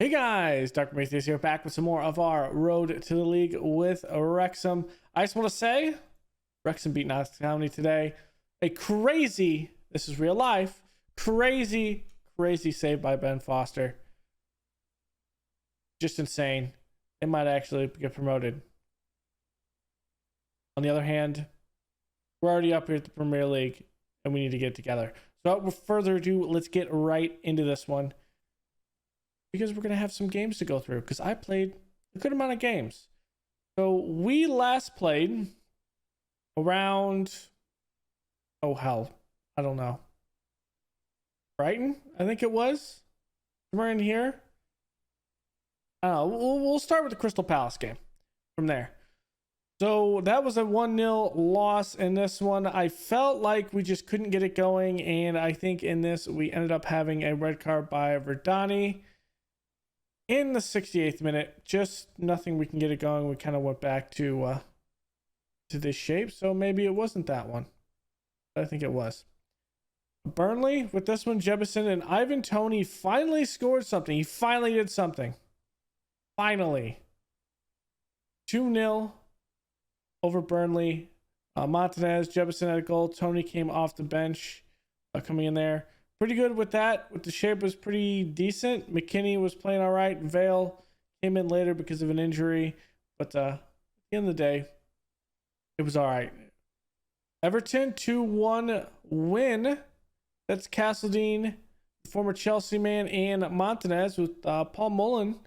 Hey guys, Dr. Matheus here, back with some more of our Road to the League with Wrexham. I just want to say, Wrexham beat Notts County today. A crazy, this is real life, crazy save by Ben Foster. Just insane. It might actually get promoted. On the other hand, we're already up here at the Premier League, and we need to get together. So without further ado, let's get right into this one, because we're going to have some games to go through, because I played a good amount of games. So we last played around, oh hell, I don't know, Brighton, I think it was, somewhere in here. I don't know, we'll start with the Crystal Palace game from there. So that was a 1-0 loss in this one. I felt like we just couldn't get it going, and I think in this we ended up having a red card by Verdani in the 68th minute. Just nothing we can get it going. We kind of went back to this shape, so maybe it wasn't that one. I think it was. Burnley, with this one, Jebison and Ivan Toney finally scored something. He finally did something. Finally. 2-0 over Burnley. Montanez, Jebison had a goal. Toney came off the bench, coming in there. Pretty good with that. With the shape was pretty decent. McKinney was playing all right. Vale came in later because of an injury. But at the end of the day, it was all right. Everton 2-1 win. That's Castledine, former Chelsea man, and Montanez with Paul Mullen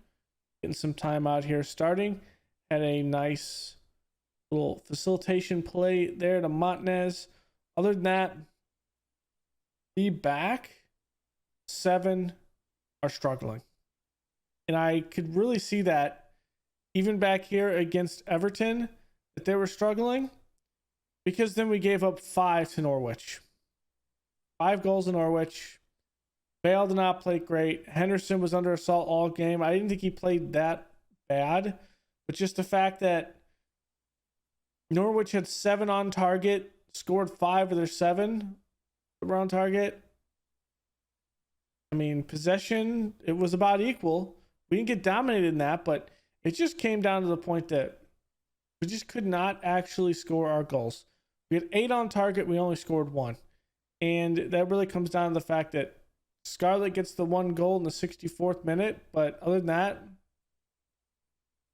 getting some time out here starting. Had a nice little facilitation play there to Montanez. Other than that, the back seven are struggling. And I could really see that even back here against Everton, that they were struggling, because then we gave up 5 to Norwich. 5 goals in Norwich. Bale did not play great. Henderson was under assault all game. I didn't think he played that bad, but just the fact that Norwich had 7 on target, scored 5 of their 7 were on target. I mean, possession, it was about equal. We didn't get dominated in that, but it just came down to the point that we just could not actually score our goals. We had 8 on target, we only scored 1. And that really comes down to the fact that Scarlett gets the 1 goal in the 64th minute, but other than that,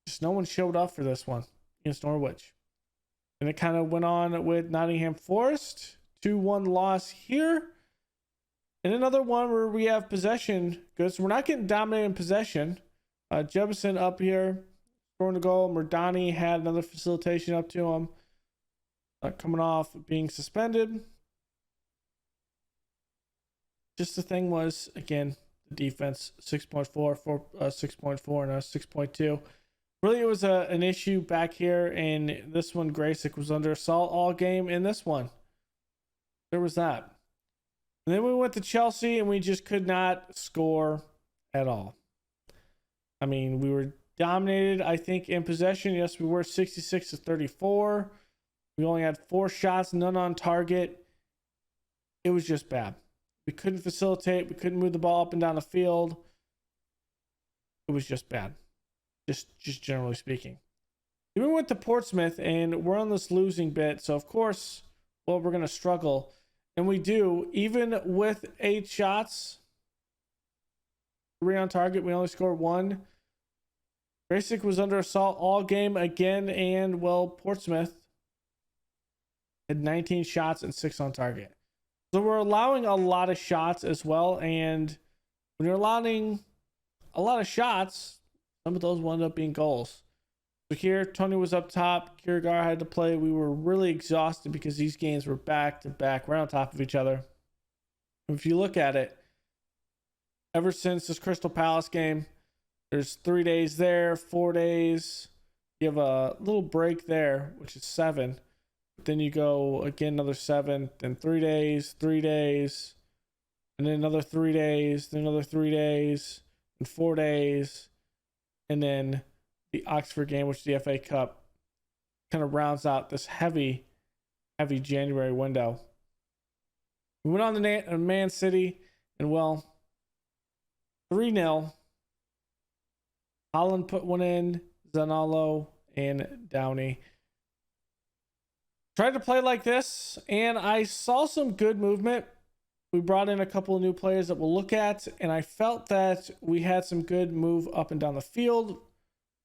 just no one showed up for this one against Norwich. And it kind of went on with Nottingham Forest, 2-1 loss here. And another one where we have possession good. So we're not getting dominated in possession. Jebison up here, scoring a goal. Murdani had another facilitation up to him. Coming off being suspended. Just the thing was, again, the defense 6.4, 6.4, and a 6.2. Really, it was an issue back here. In this one, Graysick was under assault all game. In this one, there was that. And then we went to Chelsea, and we just could not score at all. I mean, we were dominated, I think, in possession. Yes, we were 66 to 34. We only had 4 shots, none on target. It was just bad. We couldn't facilitate. We couldn't move the ball up and down the field. It was just bad. Just generally speaking. Then we went to Portsmouth, and we're on this losing bit. So, of course, well, we're going to struggle. And we do. Even with 8 shots, 3 on target, we only scored 1. Graysick was under assault all game again. And, well, Portsmouth had 19 shots and 6 on target. So we're allowing a lot of shots as well. And when you're allowing a lot of shots, some of those wound up being goals. So here, Tony was up top. Kierkegaard had to play. We were really exhausted because these games were back to back, right on top of each other. If you look at it, ever since this Crystal Palace game, there's 3 days there, 4 days. You have a little break there, which is 7. But then you go again another 7, then 3 days, 3 days, and then another 3 days, then another 3 days, and 4 days. And then the Oxford game, which is the FA Cup, kind of rounds out this heavy January window. We went on to Man City, and well, 3-0. Holland put one in, Zanalo and Downey. Tried to play like this, and I saw some good movement. We brought in a couple of new players that we'll look at, and I felt that we had some good move up and down the field.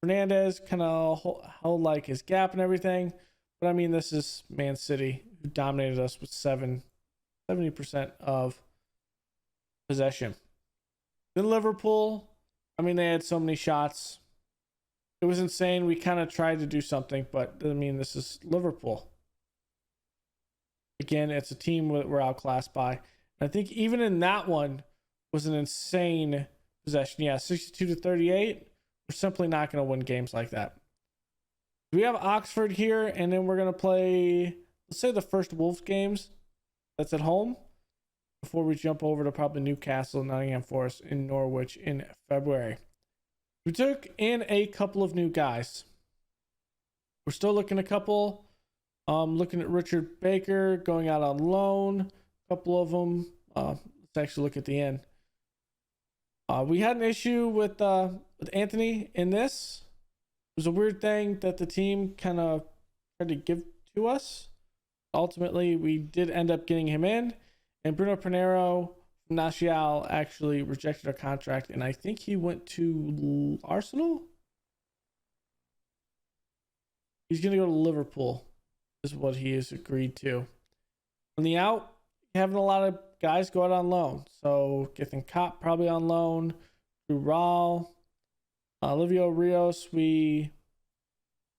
Fernandez kind of held like his gap and everything. But I mean, this is Man City, who dominated us with 70% of possession. Then Liverpool, I mean, they had so many shots. It was insane. We kind of tried to do something, but I mean, this is Liverpool. Again, it's a team we're outclassed by. And I think even in that one was an insane possession. Yeah, 62-38. We're simply not going to win games like that. We have Oxford here, and then we're going to play, let's say, the first Wolves games. That's at home before we jump over to probably Newcastle, Nottingham Forest, and Norwich in February. We took in a couple of new guys. We're still looking at a couple. Looking at Richard Baker going out on loan. A couple of them. Let's actually look at the end. We had an issue with Anthony in this. It was a weird thing that the team kind of tried to give to us. Ultimately, we did end up getting him in. And Bruno Pinheiro from Nacional actually rejected our contract. And I think he went to Arsenal. He's going to go to Liverpool, is what he has agreed to. On the out, having a lot of guys go out on loan. So Gethin Kopp probably on loan. Drew Rawl. Olivio Rios, he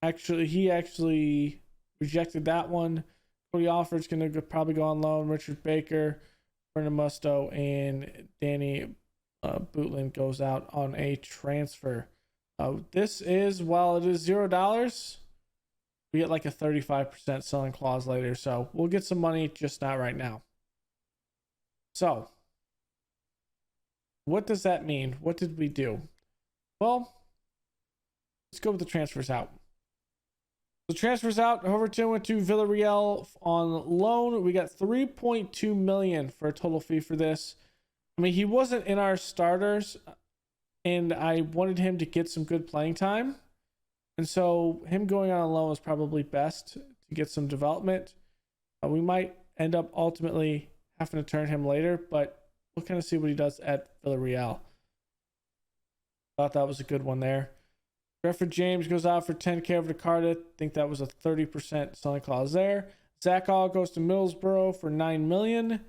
actually rejected that one. Cody Alford's going to probably go on loan. Richard Baker, Brendan Musto, and Danny Bootland goes out on a transfer. This is, while it is $0, we get like a 35% selling clause later. So we'll get some money, just not right now. So what does that mean? What did we do? Well, let's go with the transfers out. The transfers out, Overton went to Villarreal on loan. We got $3.2 million for a total fee for this. I mean, he wasn't in our starters, and I wanted him to get some good playing time. And so him going on loan is probably best to get some development. We might end up ultimately having to turn him later, but we'll kind of see what he does at Villarreal. Thought that was a good one there. Bradford James goes out for $10K over to Cardiff. Think that was a 30% selling clause there. Zach Hall goes to Middlesbrough for $9 million.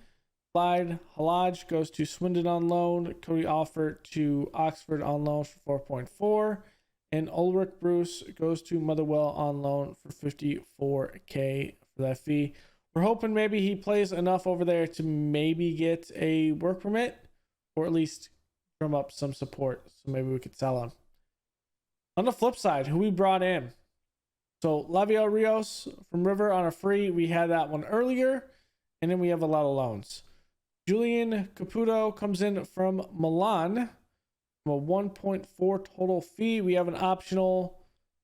Clyde Halage goes to Swindon on loan. Cody Alford to Oxford on loan for 4.4. And Ulrich Bruce goes to Motherwell on loan for $54K for that fee. We're hoping maybe he plays enough over there to maybe get a work permit, or at least drum up some support, so maybe we could sell him. On the flip side, who we brought in. So Lavio Rios from River on a free. We had that one earlier. And then we have a lot of loans. Julian Caputo comes in from Milan. From a 1.4 total fee. We have an optional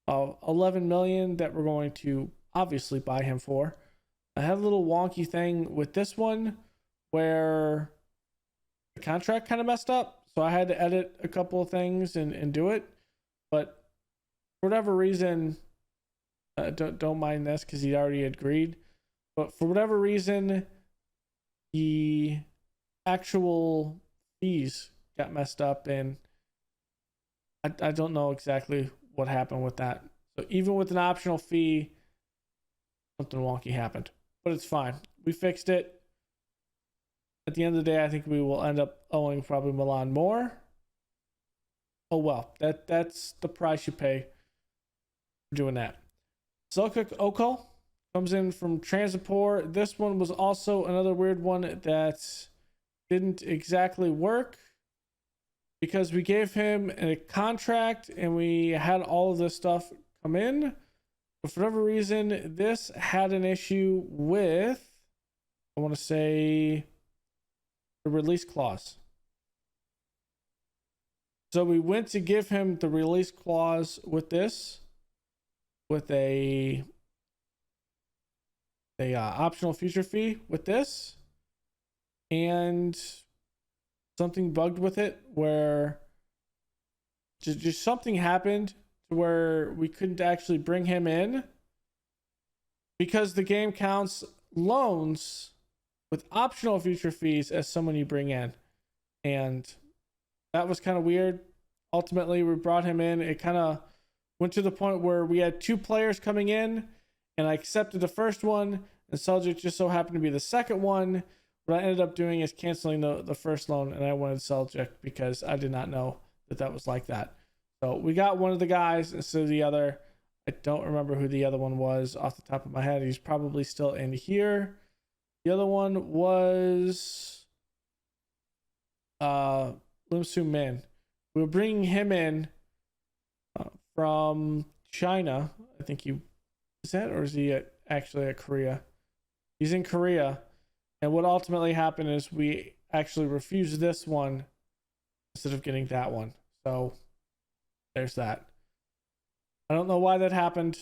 of $11 million that we're going to obviously buy him for. I had a little wonky thing with this one where the contract kind of messed up. So I had to edit a couple of things and do it. But for whatever reason, don't mind this because he already agreed. But for whatever reason, the actual fees got messed up, and I don't know exactly what happened with that. So even with an optional fee, something wonky happened. But it's fine. We fixed it. At the end of the day, I think we will end up owing probably Milan more. Oh well, that's the price you pay for doing that. Selçuk Okul comes in from Transipor. This one was also another weird one that didn't exactly work because we gave him a contract and we had all of this stuff come in. But for whatever reason, this had an issue with, I want to say, the release clause. So we went to give him the release clause with this, with a optional future fee with this, and something bugged with it where just something happened to where we couldn't actually bring him in because the game counts loans with optional future fees as someone you bring in. And that was kind of weird. Ultimately, we brought him in. It kind of went to the point where we had 2 players coming in, and I accepted the first one, and Seljuk just so happened to be the second one. What I ended up doing is canceling the first loan, and I wanted Seljuk because I did not know that was like that. So we got one of the guys instead of the other. I don't remember who the other one was off the top of my head. He's probably still in here. The other one was Lim Soo Min. We were bringing him in from China. I think he is that, or is he actually at Korea? He's in Korea. And what ultimately happened is we actually refused this one instead of getting that one. So there's that. I don't know why that happened,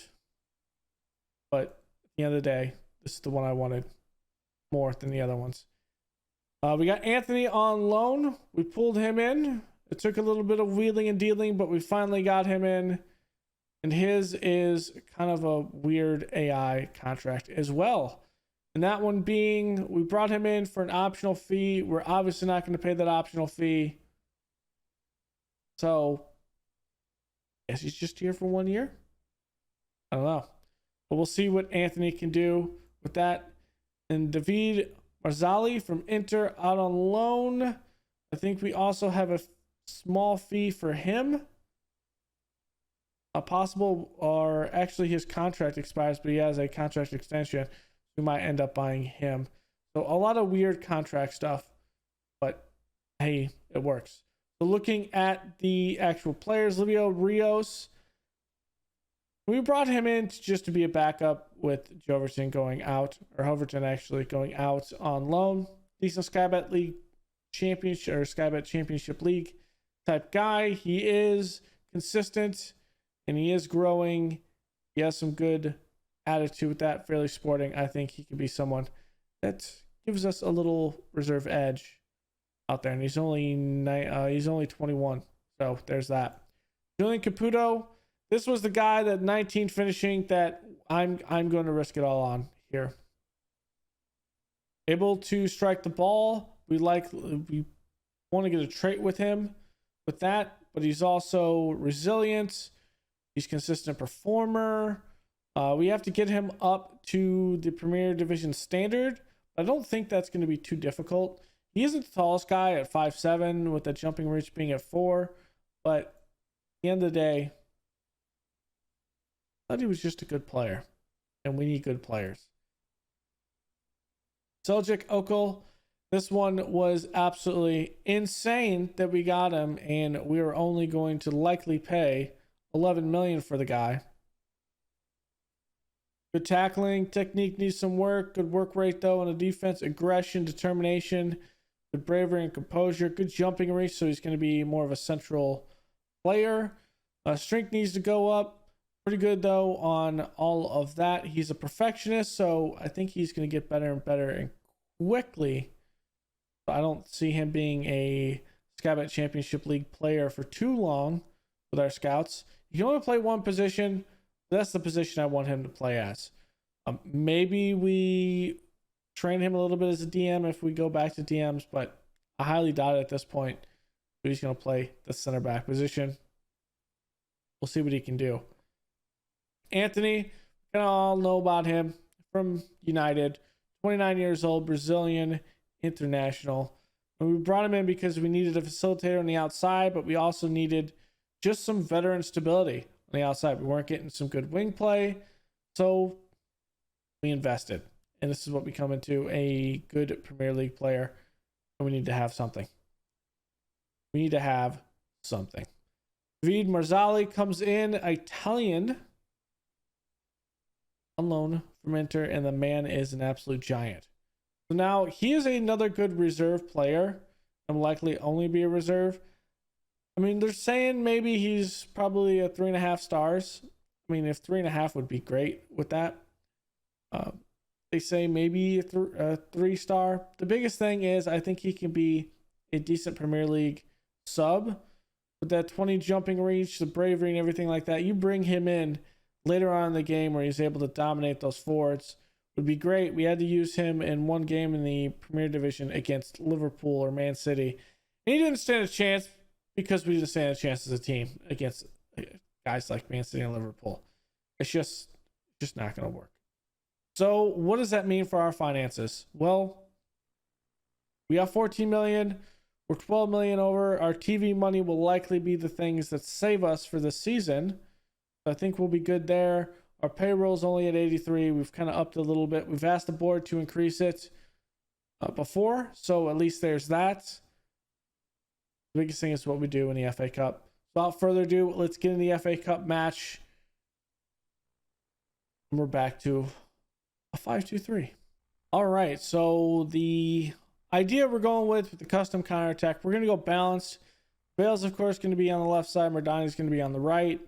but at the end of the day, this is the one I wanted more than the other ones. We got Anthony on loan. We pulled him in. It took a little bit of wheeling and dealing, but we finally got him in. And his is kind of a weird AI contract as well. And that one being, we brought him in for an optional fee. We're obviously not going to pay that optional fee. So, I guess he's just here for 1 year. I don't know. But we'll see what Anthony can do with that. And David Marzali from Inter out on loan. I think we also have a small fee for him. A possible, or actually his contract expires, but he has a contract extension. We might end up buying him. So a lot of weird contract stuff, but hey, it works. So looking at the actual players, Livio Rios, we brought him in just to be a backup with Joverton going out, or Hoverton actually going out on loan. Decent Sky Bet League championship, or Sky Bet Championship League type guy. He is consistent and he is growing. He has some good attitude with that, fairly sporting. I think he could be someone that gives us a little reserve edge out there, and he's only 21, so there's that. Julian Caputo, this was the guy that 19 finishing that I'm going to risk it all on here. Able to strike the ball. We want to get a trait with him with that, but he's also resilient. He's consistent performer. We have to get him up to the Premier Division standard. I don't think that's going to be too difficult. He isn't the tallest guy at 5'7", with the jumping reach being at 4. But at the end of the day, I thought he was just a good player. And we need good players. Seljuk Okul, this one was absolutely insane that we got him. And we are only going to likely pay $11 million for the guy. Good tackling, technique needs some work. Good work rate though on the defense, aggression, determination, good bravery and composure, good jumping reach. So he's going to be more of a central player. Strength needs to go up. Pretty good though on all of that. He's a perfectionist, so I think he's going to get better and better and quickly. I don't see him being a Sky Bet Championship League player for too long with our scouts. You can only play one position. That's the position I want him to play as. Maybe we train him a little bit as a DM if we go back to DMs, but I highly doubt it at this point. He's going to play the center back position. We'll see what he can do. Anthony, we all know about him from United. 29 years old, Brazilian international. And we brought him in because we needed a facilitator on the outside, but we also needed just some veteran stability on the outside. We weren't getting some good wing play, so we invested. And this is what we come into, a good Premier League player. And we need to have something. We need to have something. David Marzali comes in, Italian, on loan from Inter, and the man is an absolute giant. So now he is another good reserve player, and will likely only be a reserve. I mean, they're saying maybe he's probably a 3.5 stars. I mean, if 3.5 would be great with that. They say maybe a 3-star. The biggest thing is I think he can be a decent Premier League sub. with that 20 jumping reach, the bravery and everything like that. You bring him in later on in the game where he's able to dominate those forwards. Would be great. We had to use him in one game in the Premier Division against Liverpool or Man City. And he didn't stand a chance because we didn't stand a chance as a team against guys like Man City and Liverpool. It's just not going to work. So what does that mean for our finances? Well, we have 14 million. We're 12 million over. Our TV money will likely be the things that save us for this season. I think we'll be good there. Our payroll's only at 83. We've kind of upped a little bit. We've asked the board to increase it before, so at least there's that. The biggest thing is what we do in the FA Cup. Without further ado, let's get in the FA Cup match. And we're back to a 5-2-3. All right, so the idea we're going with the custom counterattack, we're going to go balanced. Bale's, of course, going to be on the left side. Mardani's going to be on the right.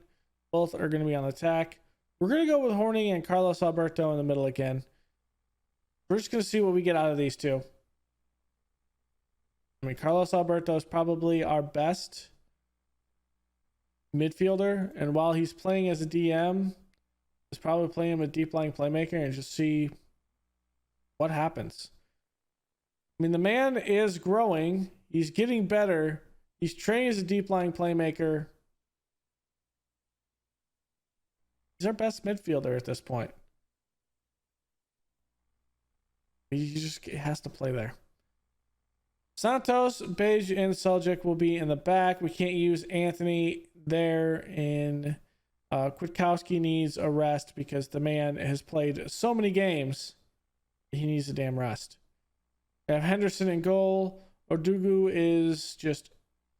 Both are going to be on the attack. We're going to go with Horning and Carlos Alberto in the middle again. We're just going to see what we get out of these two. I mean, Carlos Alberto is probably our best midfielder. And while he's playing as a DM, he's probably playing him a deep lying playmaker and just see what happens. I mean, the man is growing. He's getting better. He's trained as a deep lying playmaker. He's our best midfielder at this point. He just has to play there. Santos, Beige, and Seljuk will be in the back. We can't use Anthony there. And Kwiatkowski needs a rest because the man has played so many games. He needs a damn rest. We have Henderson in goal. Odugu is just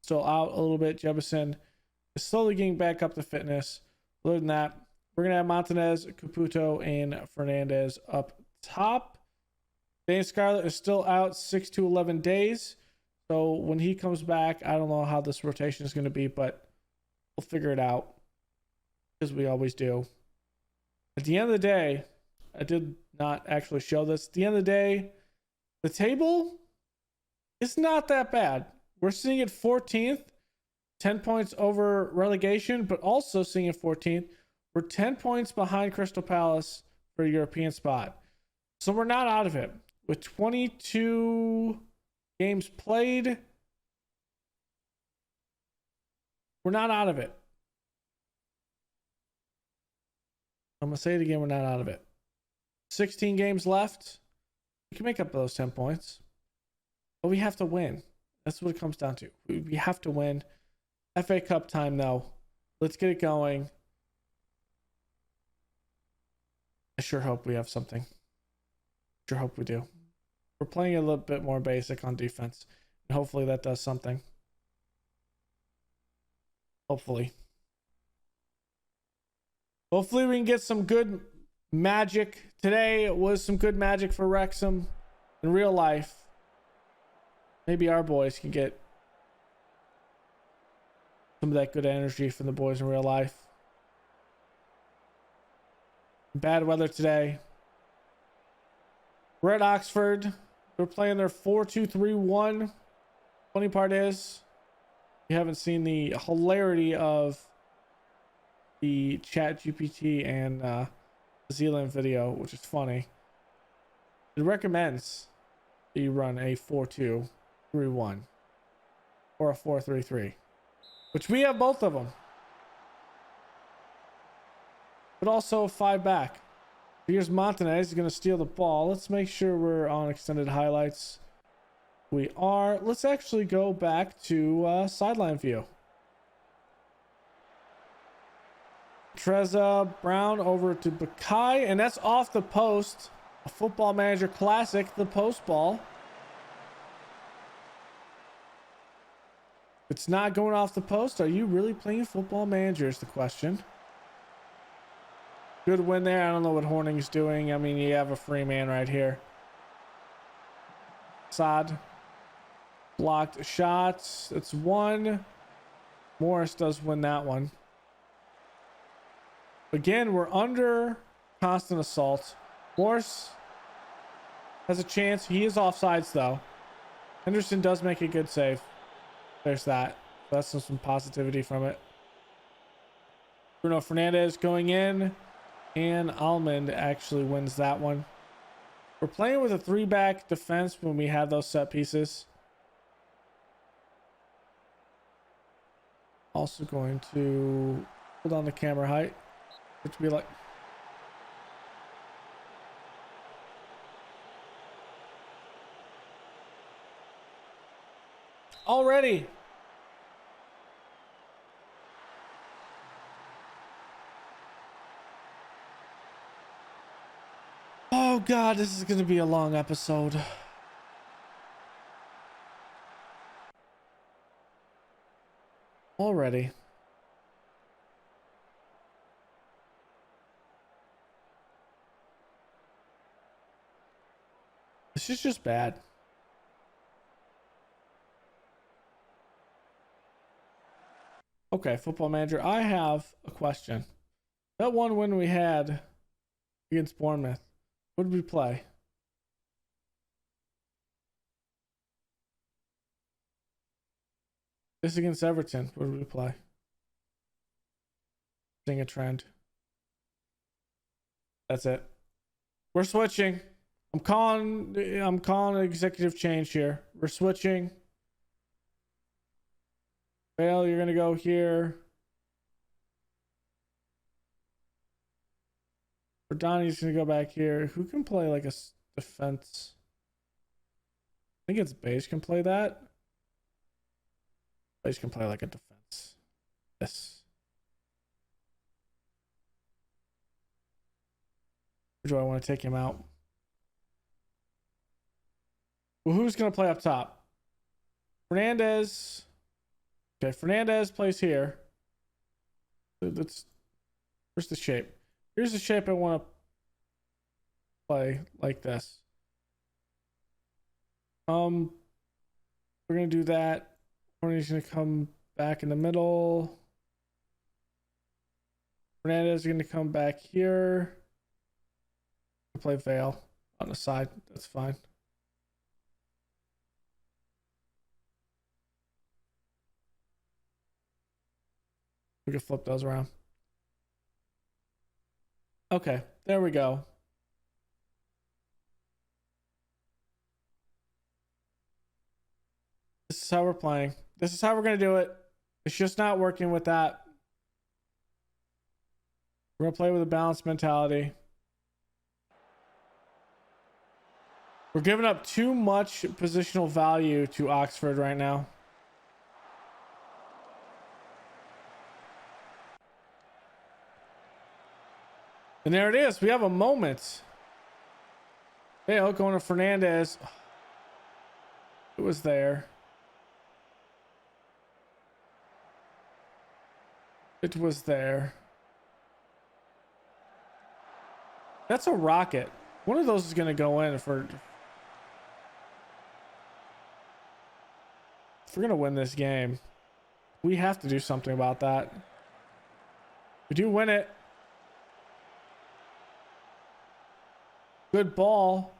still out a little bit. Jebison is slowly getting back up to fitness. Other than that, we're going to have Montanez, Caputo, and Fernandez up top. Dan Scarlett is still out 6 to 11 days. So when he comes back, I don't know how this rotation is going to be, but we'll figure it out as we always do. At the end of the day, I did not actually show this. At the end of the day, the table is not that bad. We're sitting at 14th, 10 points over relegation, but also sitting at 14th. We're 10 points behind Crystal Palace for a European spot. So we're not out of it. With 22 games played, we're not out of it. I'm going to say it again, we're not out of it. 16 games left. We can make up those 10 points. But we have to win. That's what it comes down to. We have to win. FA Cup time, though. Let's get it going. I sure hope we have something. Sure hope we do. We're playing a little bit more basic on defense. And hopefully that does something. Hopefully. Hopefully we can get some good magic. Today was some good magic for Wrexham in real life. Maybe our boys can get some of that good energy from the boys in real life. Bad weather today. We're at Oxford. They're playing their 4-2-3-1. Funny part is, you haven't seen the hilarity of the Chat GPT and Zealand video, which is funny. It recommends that you run a 4-2-3-1 or a 4-3-3, which we have both of them. But also 5 back. Here's Montanez. He's going to steal the ball. Let's make sure we're on extended highlights. We are. Let's actually go back to sideline view. Treza Brown over to Bakai, and that's off the post. A Football Manager classic, the post ball. It's not going off the post. Are you really playing Football Manager is the question. Good win there. I don't know what Horning's doing. I mean, you have a free man right here. Saad blocked shots. It's one. Morris does win that one. Again, we're under constant assault. Morris has a chance. He is offsides, though. Henderson does make a good save. There's that. That's some positivity from it. Bruno Fernandes going in, and Almond actually wins that one. We're playing with a 3-back defense when we have those set pieces. Also going to hold on the camera height. It to be like already. Oh God, this is going to be a long episode. Already. This is just bad. Okay, Football Manager, I have a question. That one win we had against Bournemouth, what did we play? This against Everton, what did we play? Seeing a trend. That's it. We're switching. I'm calling an executive change here. We're switching. Bale, you're gonna go here. Donnie's gonna go back here. Who can play like a defense? I think it's Beige can play that. Beige can play like a defense. Yes. Or do I want to take him out? Well, who's gonna play up top? Fernandez. Okay, Fernandez plays here. Where's the shape? Here's the shape I want to play like this. We're gonna do that. Corney's gonna come back in the middle. Fernandez is gonna come back here. Play Vale on the side. That's fine. We can flip those around. Okay, there we go. This is how we're playing. This is how we're going to do it. It's just not working with that. We're going to play with a balanced mentality. We're giving up too much positional value to Oxford right now. And there it is. We have a moment. Bale going to Fernandez. It was there. It was there. That's a rocket. One of those is going to go in if we're going to win this game. We have to do something about that. We do win it. Good ball.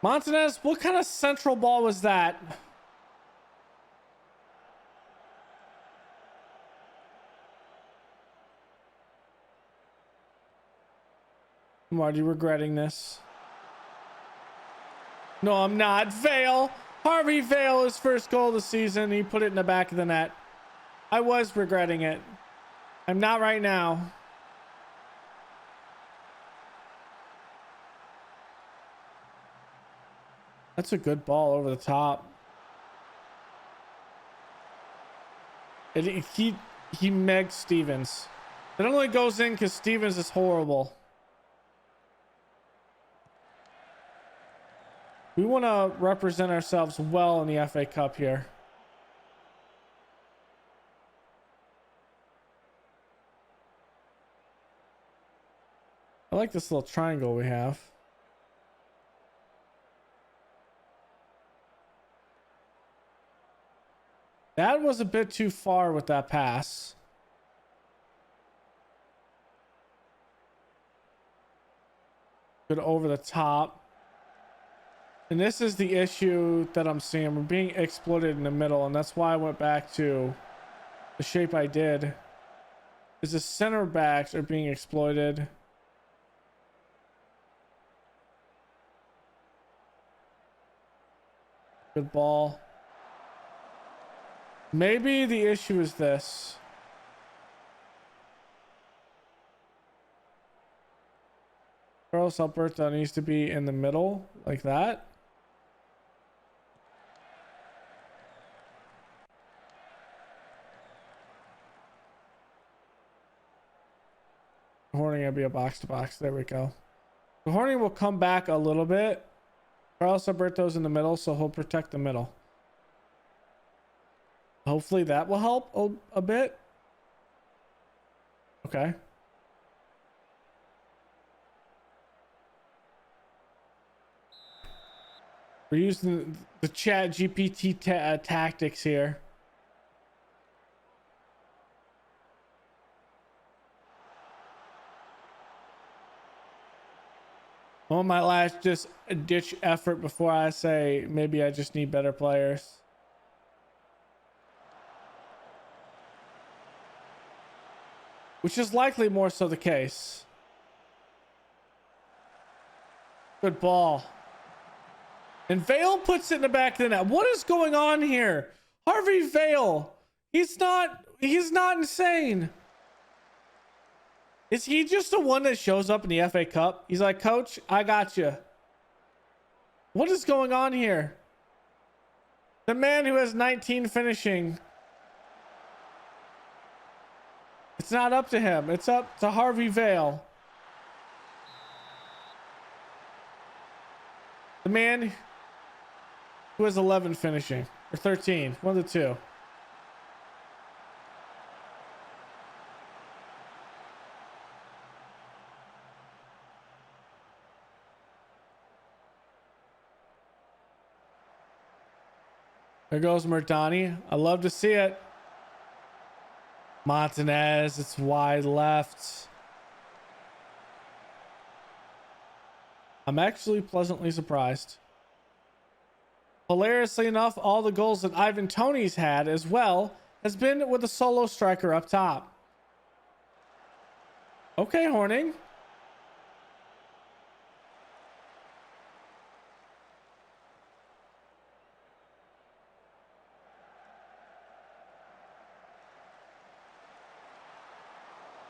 Montanez, what kind of central ball was that? I'm already regretting this. No, I'm not. Vale. Harvey Vale, his first goal of the season. He put it in the back of the net. I was regretting it. I'm not right now. That's a good ball over the top. He megs Stevens. It only goes in because Stevens is horrible. We want to represent ourselves well in the FA Cup here. I like this little triangle we have. That was a bit too far with that pass. Good over the top. And this is the issue that I'm seeing. We're being exploited in the middle, and that's why I went back to the shape I did. Is the center backs are being exploited. Good ball. Maybe the issue is this. Carlos Alberto needs to be in the middle like that. Horning will be a box to box. There we go. The Horning will come back a little bit. Carlos Alberto's in the middle, so he'll protect the middle. Hopefully that will help a bit. Okay. We're using the chat GPT tactics here. On my last just ditch effort before I say maybe I just need better players. Which is likely more so the case. Good ball. And Vale puts it in the back of the net. What is going on here? Harvey Vale. He's not insane. Is he just the one that shows up in the FA Cup? He's like, coach, I got you. What is going on here? The man who has 19 finishing. It's not up to him. It's up to Harvey Vale. The man who has 11 finishing. Or 13. One of the two. There goes Murtani. I love to see it. Martinez, it's wide left. I'm actually pleasantly surprised. Hilariously enough, all the goals that Ivan Toney's had as well has been with a solo striker up top. Okay, Horning.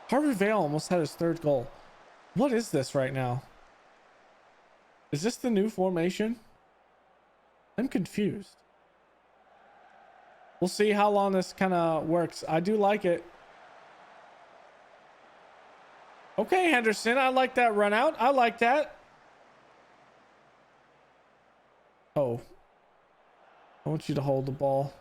Harvey Vale almost had his third goal. What is this right now? Is this the new formation? I'm confused. We'll see how long this kind of works. I do like it. Okay, Henderson. I like that run out. I like that. Oh. I want you to hold the ball.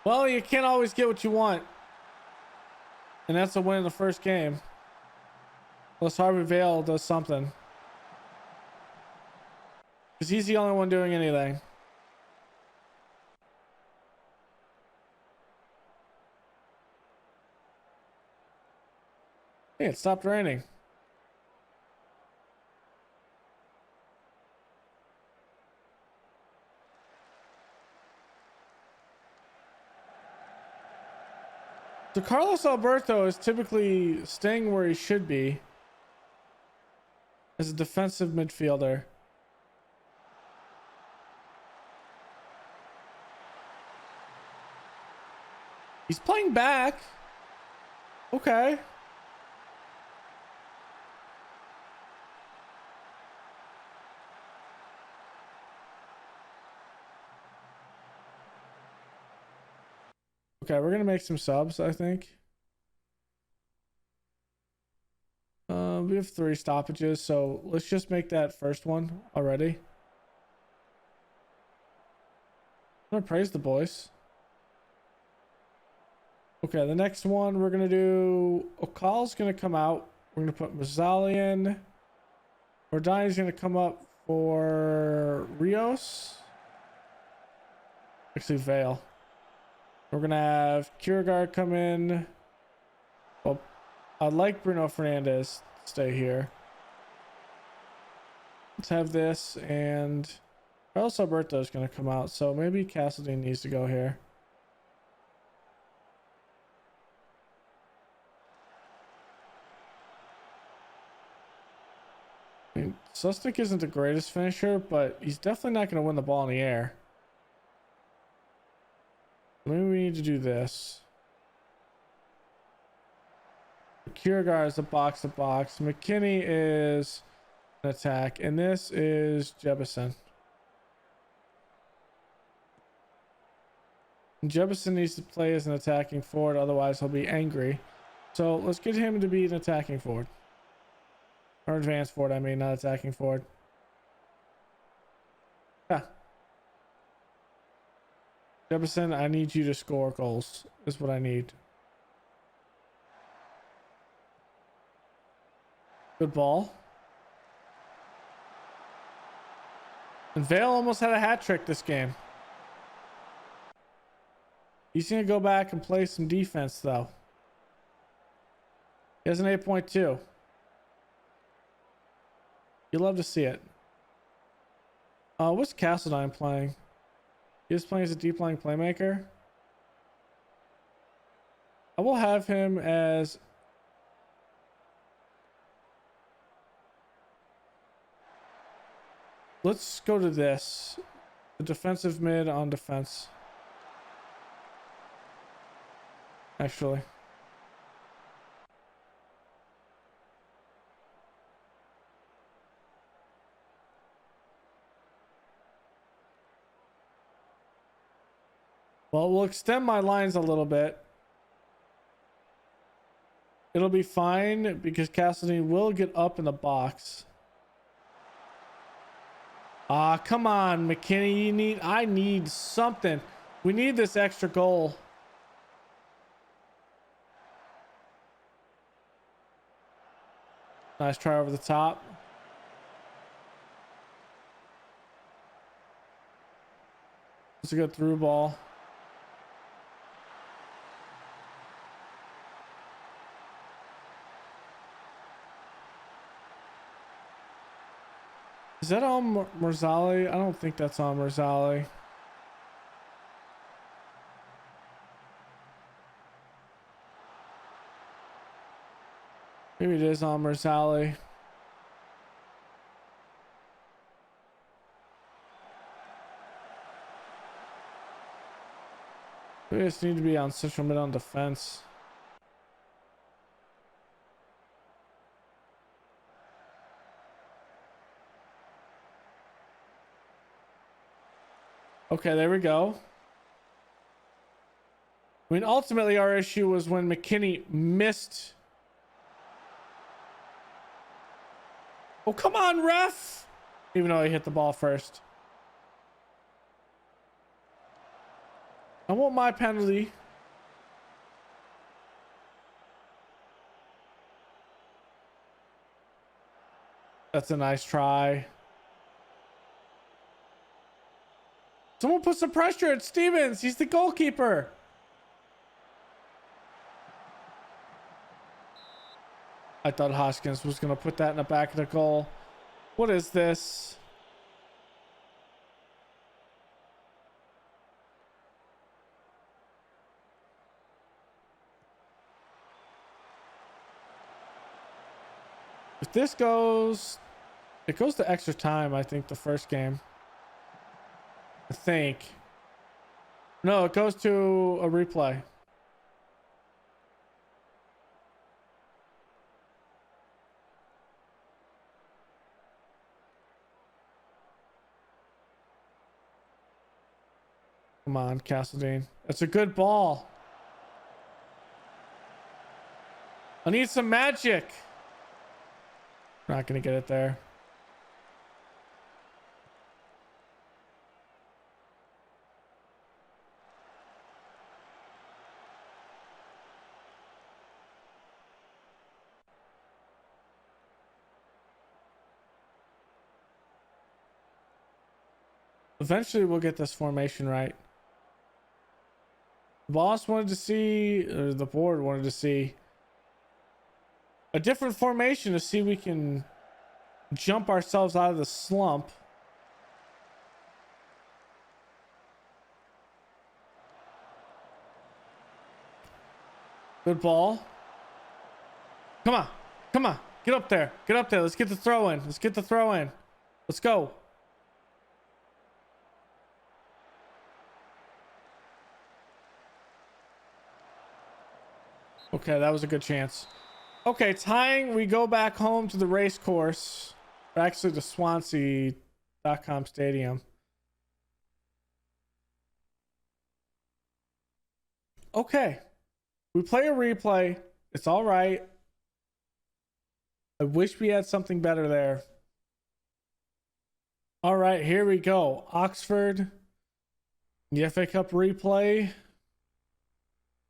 Well, you can't always get what you want. And that's a win in the first game. Unless Harvey Vale does something. Because he's the only one doing anything. Hey, it stopped raining. So Carlos Alberto is typically staying where he should be as a defensive midfielder. He's playing back. Okay. Okay, we're gonna make some subs, I think. We have 3 stoppages, so let's just make that first one already. I'm gonna praise the boys. Okay, the next one we're gonna do. Okal's gonna come out. We're gonna put Mazzali in. Ordani's gonna come up for Rios. Actually, Vale. We're going to have Kierkegaard come in. Well, I'd like Bruno Fernandes to stay here. Let's have this, and Carlos Alberto is going to come out, so maybe Castledine needs to go here. I mean, Sustic isn't the greatest finisher, but he's definitely not going to win the ball in the air. Maybe we need to do this. Kierkegaard is a box to box. McKinney is an attack, and this is Jebison. Jebison needs to play as an attacking forward, otherwise he'll be angry. So let's get him to be an attacking forward. Or advanced forward, I mean, not attacking forward. Yeah. Jefferson, I need you to score goals. Is what I need. Good ball. And Vale almost had a hat trick this game. He's going to go back and play some defense, though. He has an 8.2. You love to see it. What's Castledine playing? He's playing as a deep lying playmaker. I will have him as... Let's go to this. The defensive mid on defense. Actually. Well, we'll extend my lines a little bit. It'll be fine because Castledine will get up in the box. Ah, come on, McKinney. I need something. We need this extra goal. Nice try over the top. It's a good through ball. Is that on Marzali? I don't think that's on Marzali. Maybe it is on Marzali. We just need to be on central mid on defense. Okay, there we go. I mean, ultimately our issue was when McKinney missed. Oh, come on, ref! Even though he hit the ball first. I want my penalty. That's a nice try. Someone put some pressure at Stevens. He's the goalkeeper. I thought Hoskins was going to put that in the back of the goal. What is this? If this goes... It goes to extra time, I think, the first game. I think. No, it goes to a replay. Come on, Castledine. That's a good ball. I need some magic. Not going to get it there. Eventually we'll get this formation right. The boss wanted to see, or the board wanted to see a different formation to see if we can jump ourselves out of the slump. Good ball. Come on. Come on. Get up there. Get up there. Let's get the throw in. Let's get the throw in. Let's go. Okay, that was a good chance. Okay, tying. We go back home to the race course. Actually, the Swansea.com stadium. Okay. We play a replay. It's all right. I wish we had something better there. All right, here we go. Oxford. The FA Cup replay. Can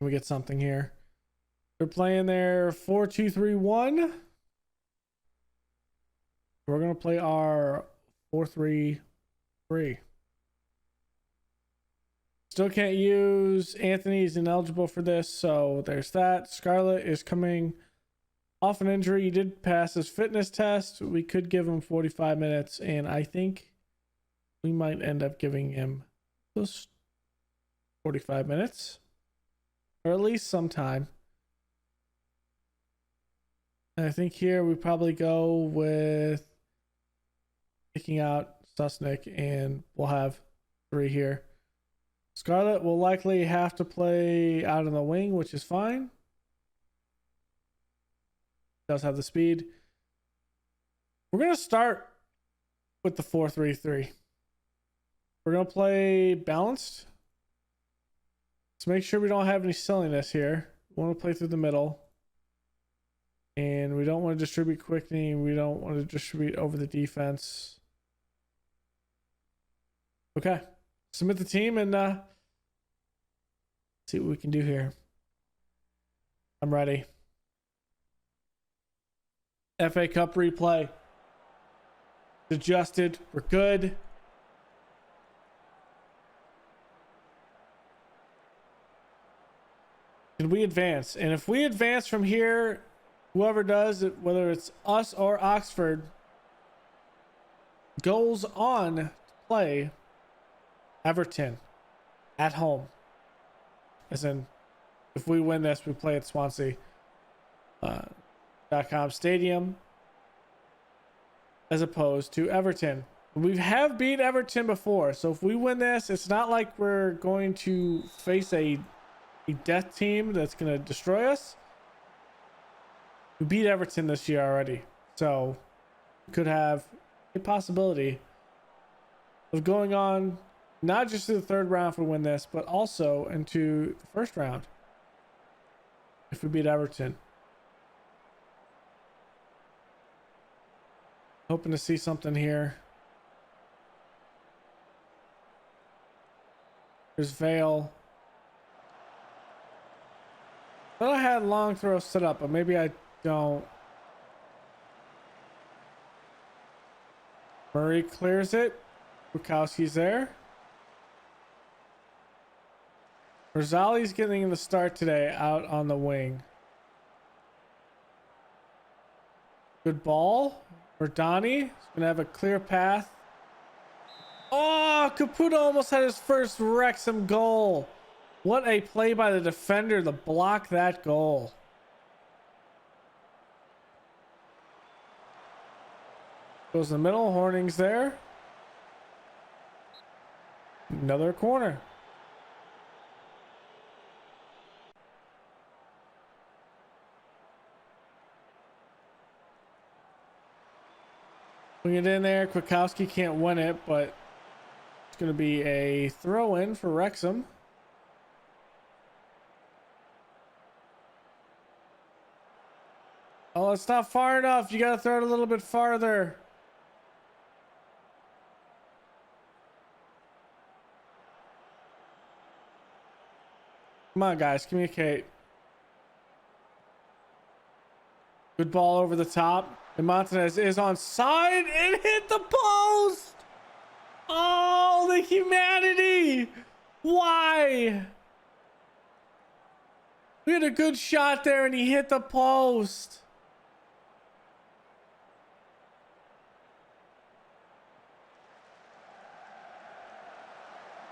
we get something here? They're playing their 4-2-3-1. We're going to play our 4-3-3. Still can't use Anthony. He's ineligible for this, so there's that. Scarlett is coming off an injury. He did pass his fitness test. We could give him 45 minutes, and I think we might end up giving him those 45 minutes, or at least some time. And I think here we probably go with picking out Susnick, and we'll have 3 here. Scarlett will likely have to play out on the wing, which is fine. Does have the speed. We're going to start with the 4-3-3. We're going to play balanced. Let's make sure we don't have any silliness here. We want to play through the middle. And we don't want to distribute quickly. We don't want to distribute over the defense. Okay. Submit the team and see what we can do here. I'm ready. FA Cup replay. Adjusted. We're good. Can we advance? And if we advance from here, whoever does it, whether it's us or Oxford, goes on to play Everton at home. As in, if we win this, we play at Swansea.com stadium as opposed to Everton. We have beat Everton before, so if we win this, it's not like we're going to face a death team that's going to destroy us. We beat Everton this year already, so we could have a possibility of going on not just to the third round if we win this, but also into the first round if we beat Everton. Hoping to see something here. There's Vale. I thought I had long throw set up, but maybe I don't. Murray clears it. Bukowski's there. Rosali's getting the start today out on the wing. Good ball. Verdani is going to have a clear path. Oh, Caputo almost had his first Wrexham goal. What a play by the defender to block that goal. Goes in the middle. Horning's there. Another corner. Bring it in there. Kwiatkowski can't win it, but it's going to be a throw-in for Wrexham. Oh, it's not far enough. You got to throw it a little bit farther. Come on, guys. Communicate. Good ball over the top. And Montanez is on side and hit the post. Oh, the humanity! Why? We had a good shot there and he hit the post.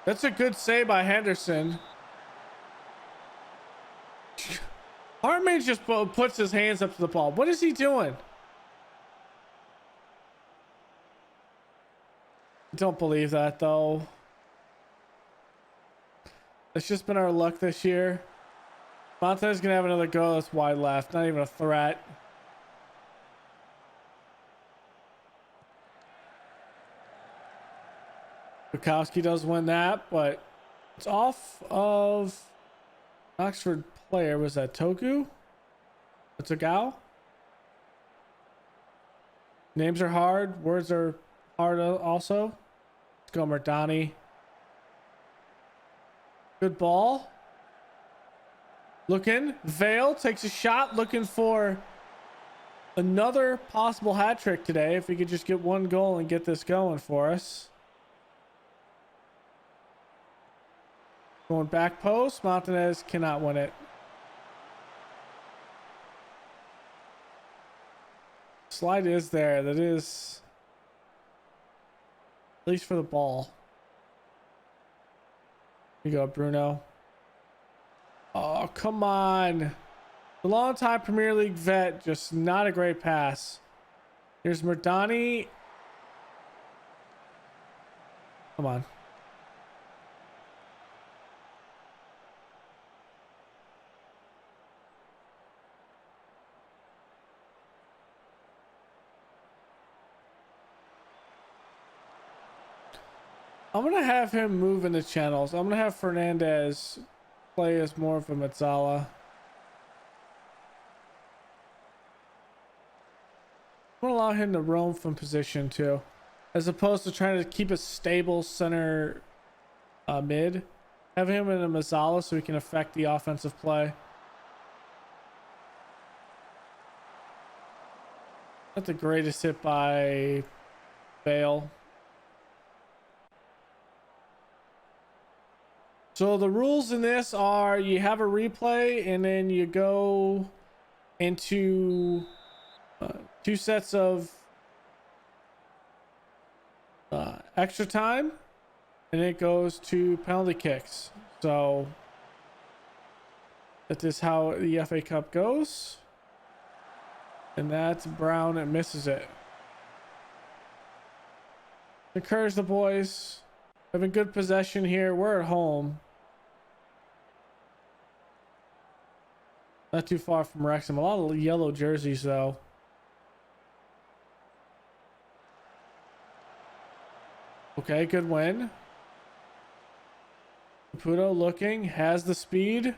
That's a good save by Henderson. Hartman just puts his hands up to the ball. What is he doing? I don't believe that though. It's just been our luck this year. Montez gonna have another go. That's wide left. Not even a threat. Bukowski does win that, but it's off of Oxford player. Was that Toku? It's a Gao. Names are hard. Words are hard also. Let's go Mardani. Good ball. Looking. Vale takes a shot. Looking for another possible hat trick today. If we could just get one goal and get this going for us. Going back post. Montanez cannot win it. Slide is there. That is at least for the ball. Here you go, Bruno. Oh, come on. The long-time Premier League vet, just not a great pass. Here's Mardani. Come on. I'm going to have him move in the channels. I'm going to have Fernandez play as more of a Mezzala. I'm going to allow him to roam from position too, as opposed to trying to keep a stable center mid. Have him in a Mezzala so he can affect the offensive play. Not the greatest hit by Bale. So the rules in this are you have a replay and then you go into 2 sets of extra time and it goes to penalty kicks. So that is how the FA Cup goes. And that's Brown and misses it. Encourage the boys. Having good possession here. We're at home. Not too far from Wrexham. A lot of yellow jerseys though. Okay, good win. Caputo looking, has the speed.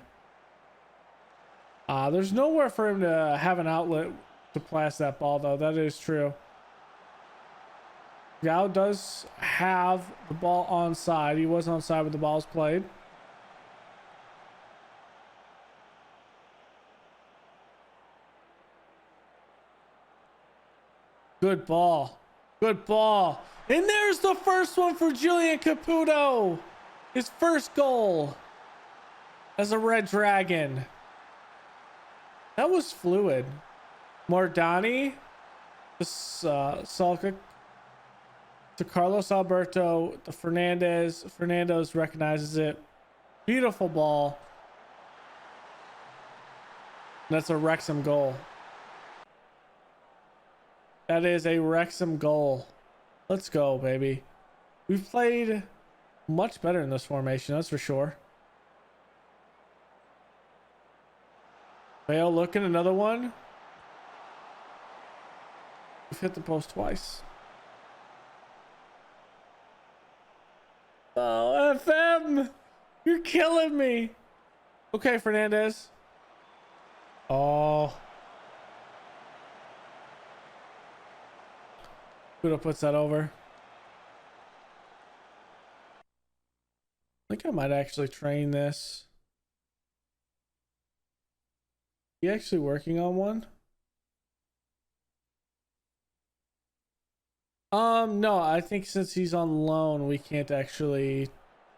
There's nowhere for him to have an outlet to pass that ball though. That is true. Gao does have the ball onside. He was onside when the ball was played. Good ball. Good ball. And there's the first one for Julian Caputo. His first goal as a Red Dragon. That was fluid. Mardani. Salka. To Carlos Alberto. To Fernandez. Fernandez recognizes it. Beautiful ball. That's a Wrexham goal. That is a Wrexham goal. Let's go, baby. We've played much better in this formation, that's for sure. Bale looking, another one. We've hit the post twice. Oh, FM! You're killing me. Okay, Fernandez. Oh. Kudo puts that over. I think I might actually train this. You actually working on one? No, I think since he's on loan, we can't actually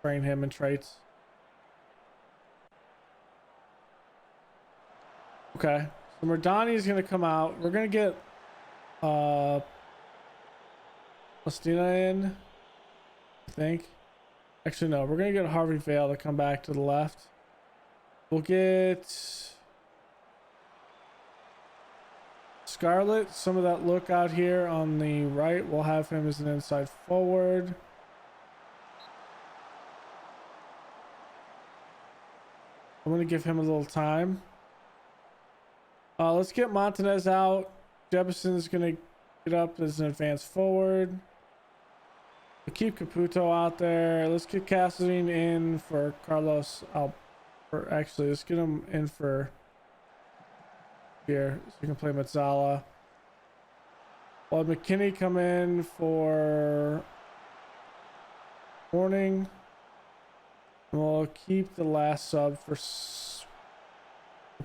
train him in traits. Okay, so Mardani is gonna come out. We're gonna get Lestina in, I think. Actually, no, we're gonna get Harvey Vale to come back to the left. We'll get Scarlett, some of that look out here on the right. We'll have him as an inside forward. I'm gonna give him a little time. Let's get Montanez out. Jefferson's gonna get up as an advanced forward. We'll keep Caputo out there. Let's get Castleton in for Carlos. Actually, let's get him in for here so we can play Mazzala. We'll have McKinney come in for Morning. We'll keep the last sub for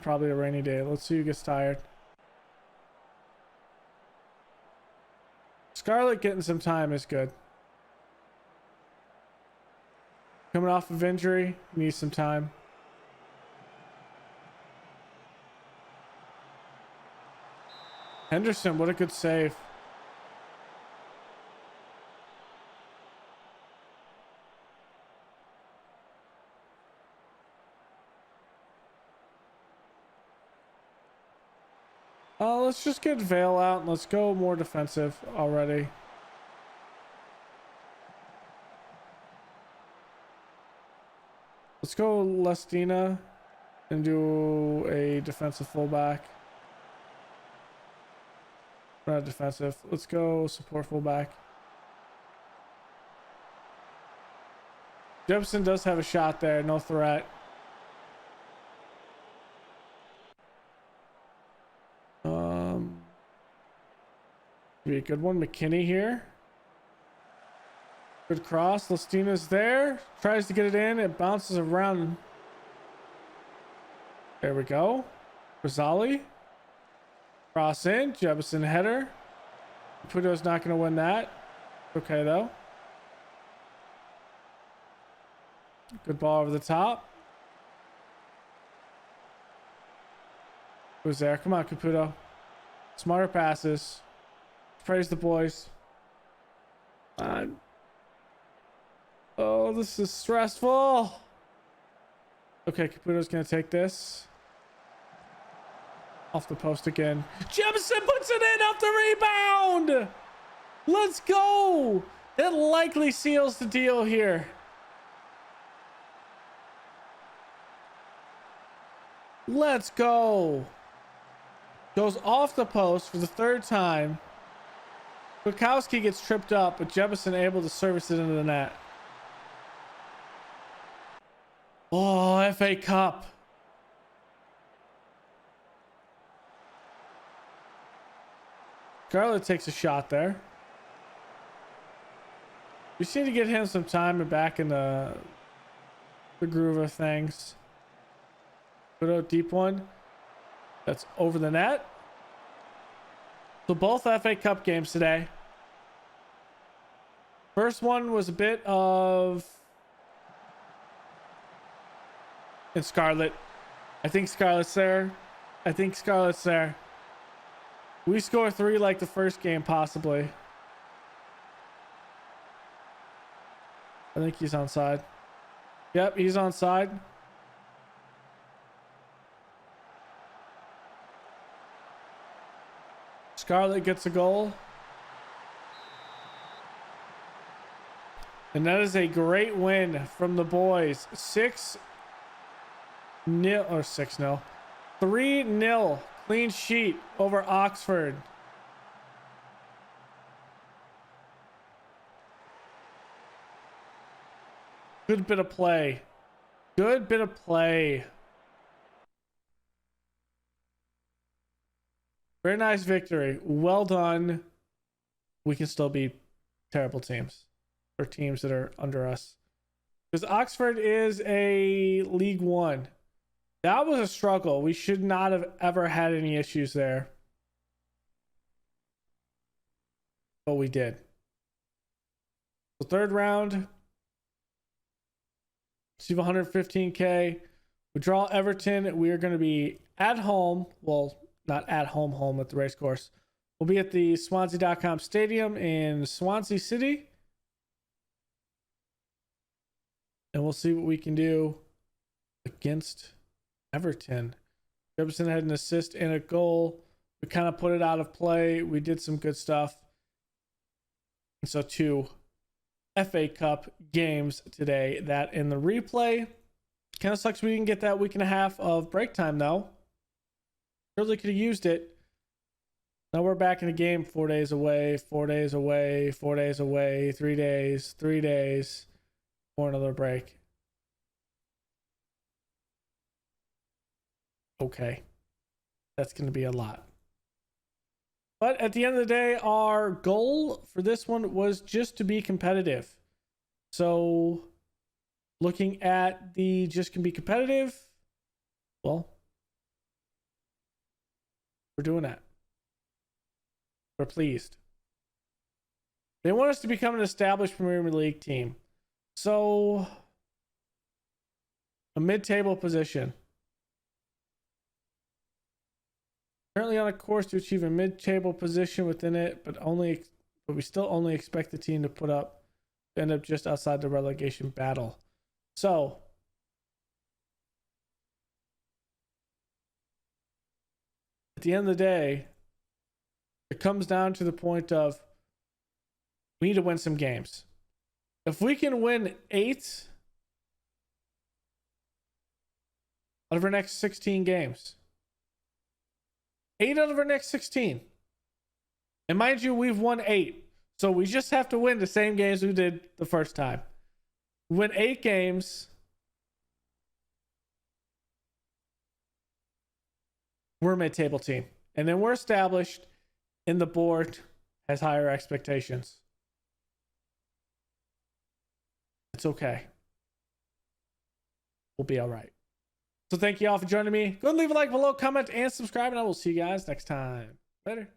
probably a rainy day. Let's see who gets tired. Scarlett getting some time is good. Coming off of injury, needs some time. Henderson, what a good save. Let's just get Vale out and let's go more defensive already. Let's go Lestina and do a defensive fullback. Not defensive. Let's go support fullback. Jefferson does have a shot there. No threat. Be a good one. McKinney here. Good cross. Lestina's there. Tries to get it in. It bounces around. There we go. Rosali. Cross in. Jefferson header. Caputo's not going to win that. Okay, though. Good ball over the top. Who's there? Come on, Caputo. Smarter passes. Praise the boys. Oh, this is stressful. Okay, Caputo's going to take this. Off the post again. Jefferson puts it in off the rebound. Let's go. That likely seals the deal here. Let's go. Goes off the post for the third time. Bukowski gets tripped up, but Jefferson able to service it into the net. Oh, FA Cup. Scarlett takes a shot there. We just need to get him some time and back in the groove of things. Put out deep one. That's over the net. So both FA Cup games today. First one was a bit of... And Scarlett. I think Scarlett's there. I think Scarlett's there. We score 3 like the first game, possibly. I think he's onside. Yep, he's onside. Scarlett gets a goal. And that is a great win from the boys. 6-0 or 6-0. 3-0 clean sheet over Oxford. Good bit of play. Good bit of play. Very nice victory. Well done. We can still beat terrible teams or teams that are under us. Because Oxford is a League One. That was a struggle. We should not have ever had any issues there. But we did. So third round, receive 115K. We draw Everton. We are going to be at home. Well, not at home at the race course. We'll be at the Swansea.com Stadium in Swansea City. And we'll see what we can do against Everton. Jefferson had an assist and a goal. We kind of put it out of play. We did some good stuff. And so 2 FA Cup games today. That in the replay. Kind of sucks we didn't get that week and a half of break time though. Really could have used it. Now we're back in the game 4 days away, 4 days away, 4 days away, 3 days, 3 days for another break. Okay. That's going to be a lot. But at the end of the day, our goal for this one was just to be competitive. So looking at the just can be competitive, well, we're doing that. We're pleased. They want us to become an established Premier League team. So a mid-table position. Currently on a course to achieve a mid-table position within it, but we still only expect the team to end up just outside the relegation battle. So at the end of the day, it comes down to the point of we need to win some games. If we can win 8 out of our next 16 games, 8 out of our next 16. And mind you, we've won 8. So we just have to win the same games we did the first time. We win 8 games. We're a mid-table team. And then we're established, and the board has higher expectations. It's okay. We'll be all right. So thank you all for joining me. Go and leave a like below, comment, and subscribe, and I will see you guys next time. Later.